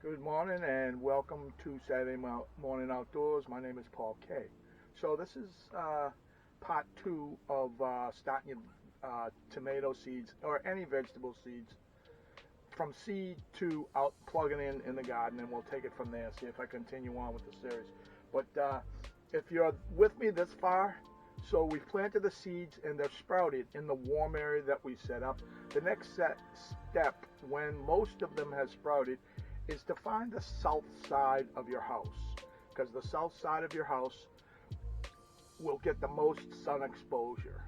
Good morning and welcome to Saturday Morning Outdoors. My name is Paul K. So this is part two of starting your tomato seeds or any vegetable seeds from seed to out plugging in the garden, and we'll take it from there. See if I continue on with the series. But if you're with me this far, so we've planted the seeds and they're sprouted in the warm area that we set up. The next step, when most of them have sprouted, is to find the south side of your house, because the south side of your house will get the most sun exposure.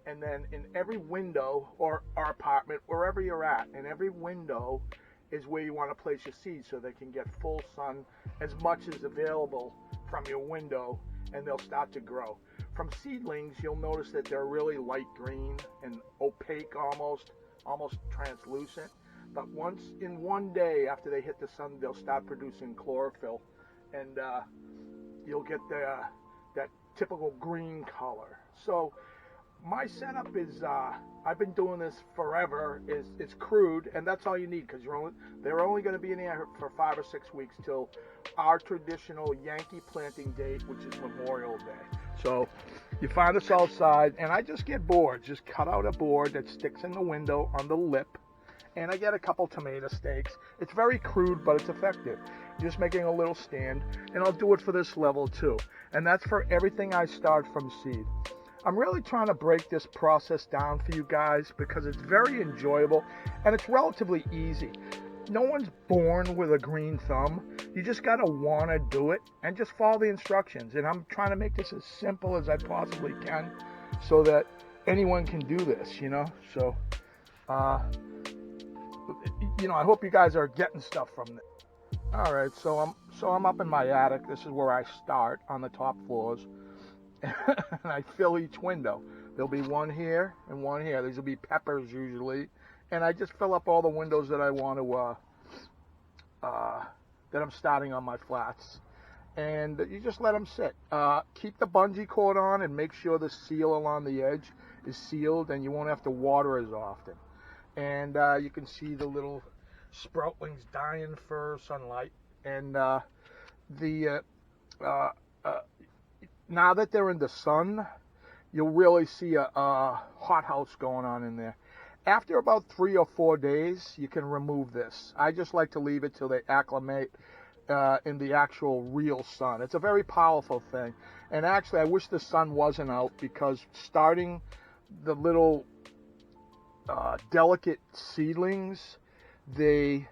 And then in every window or apartment, wherever you're at, in every window is where you want to place your seeds so they can get full sun as much as available from your window, and they'll start to grow. From seedlings, you'll notice that they're really light green and opaque, almost translucent. But once in one day after they hit the sun, they'll start producing chlorophyll, and you'll get that typical green color. So my setup is, I've been doing this forever. It's crude, and that's all you need, because they're only going to be in there for 5 or 6 weeks till our traditional Yankee planting date, which is Memorial Day. So you find the south side, and I just get boards. Just cut out a board that sticks in the window on the lip, and I get a couple tomato stakes. It's very crude, but it's effective. Just making a little stand, and I'll do it for this level too. And that's for everything I start from seed. I'm really trying to break this process down for you guys because it's very enjoyable and it's relatively easy. No one's born with a green thumb. You just gotta wanna do it and just follow the instructions. And I'm trying to make this as simple as I possibly can so that anyone can do this, you know? So, I hope you guys are getting stuff from it. All right, so I'm up in my attic. This is where I start on the top floors. And I fill each window. There'll be one here and one here. These will be peppers usually, and I just fill up all the windows that I want to that I'm starting on my flats, and you just let them sit. Keep the bungee cord on and make sure the seal along the edge is sealed, and you won't have to water as often. And you can see the little sproutlings dying for sunlight, and now that they're in the sun, you'll really see a hothouse going on in there. After about 3 or 4 days, you can remove this. I just like to leave it till they acclimate in the actual real sun. It's a very powerful thing. And actually, I wish the sun wasn't out, because starting the little delicate seedlings, they're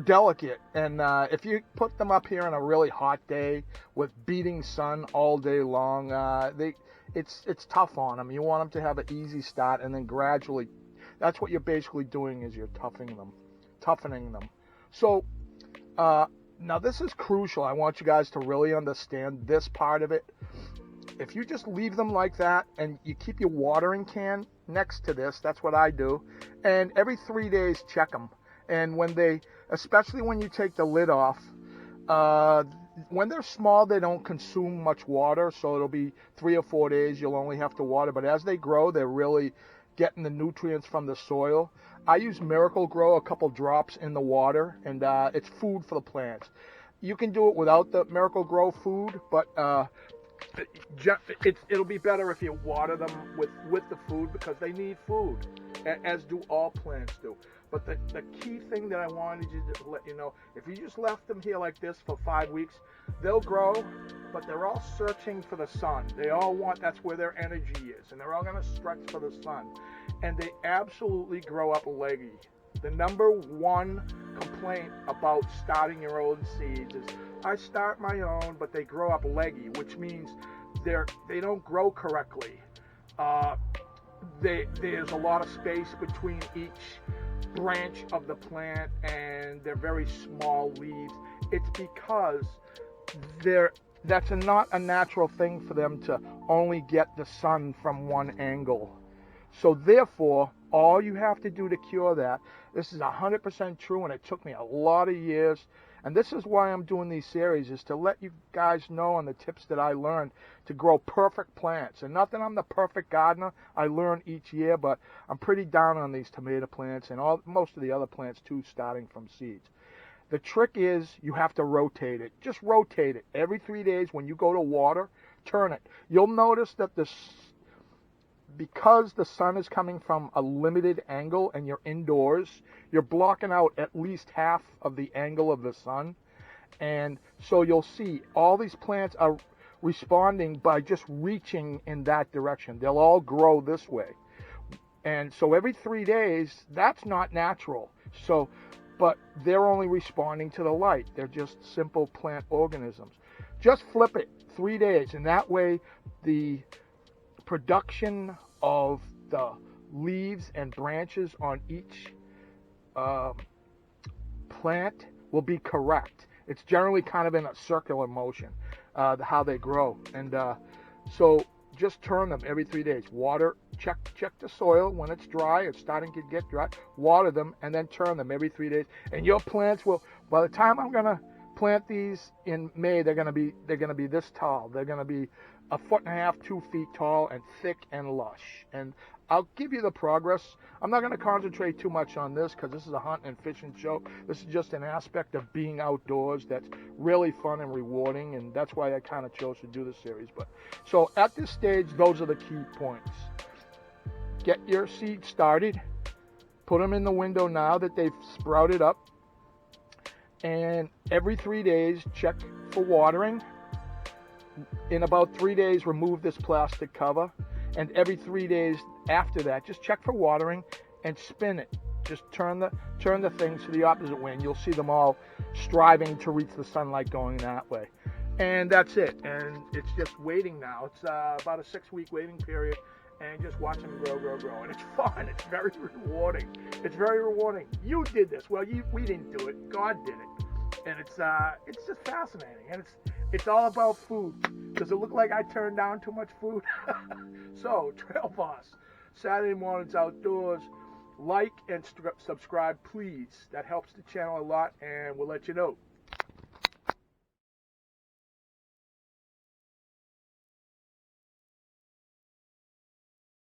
delicate, and if you put them up here on a really hot day with beating sun all day long, it's tough on them. You want them to have an easy start, and then gradually, that's what you're basically doing, is you're toughening them. So now this is crucial. I want you guys to really understand this part of it. If you just leave them like that and you keep your watering can next to this, that's what I do, and every 3 days check them. And especially when you take the lid off, when they're small, they don't consume much water, so it'll be 3 or 4 days you'll only have to water. But as they grow, they're really getting the nutrients from the soil. I use Miracle-Gro, a couple drops in the water, and it's food for the plants. You can do it without the Miracle-Gro food, but it'll be better if you water them with the food, because they need food, as do all plants do. But the key thing that I wanted you to let you know, if you just left them here like this for 5 weeks, they'll grow, but they're all searching for the sun. They all that's where their energy is, and they're all going to stretch for the sun. And they absolutely grow up leggy. The number one complaint about starting your own seeds is, I start my own, but they grow up leggy, which means they don't grow correctly. There's a lot of space between each branch of the plant, and they're very small leaves. It's because that's not a natural thing for them to only get the sun from one angle. So therefore, all you have to do to cure that, this is 100% true, and it took me a lot of years, and this is why I'm doing these series, is to let you guys know on the tips that I learned to grow perfect plants. And not that I'm the perfect gardener, I learn each year, but I'm pretty down on these tomato plants and most of the other plants too, starting from seeds. The trick is you have to rotate it. Just rotate it. Every 3 days when you go to water, turn it. You'll notice that because the sun is coming from a limited angle and you're indoors, you're blocking out at least half of the angle of the sun. And so you'll see all these plants are responding by just reaching in that direction. They'll all grow this way. And so every 3 days, that's not natural. But they're only responding to the light. They're just simple plant organisms. Just flip it 3 days, and that way the production of the leaves and branches on each plant will be correct. It's generally kind of in a circular motion, how they grow. And so just turn them every 3 days. Water, check the soil when it's dry. It's starting to get dry. Water them and then turn them every 3 days. And your plants will, by the time I'm gonna plant these in May, they're gonna be this tall. They're gonna be 1.5 feet, 2 feet tall and thick and lush. And I'll give you the progress. I'm not going to concentrate too much on this because this is a hunting and fishing show. This is just an aspect of being outdoors that's really fun and rewarding, and that's why I kind of chose to do this series. But so at this stage, those are the key points. Get your seeds started. Put them in the window now that they've sprouted up. And every 3 days, check for watering. In about 3 days, remove this plastic cover. And every 3 days after that, just check for watering and spin it. Just turn the things to the opposite way, and you'll see them all striving to reach the sunlight going that way. And that's it. And it's just waiting now. It's about a 6-week waiting period, and just watch them grow. And it's fun. It's very rewarding. It's very rewarding. You did this. Well, we didn't do it. God did it. And it's just fascinating. And it's all about food. Does it look like I turned down too much food? So, Trail Boss, Saturday Mornings Outdoors. Like and subscribe, please. That helps the channel a lot, and we'll let you know.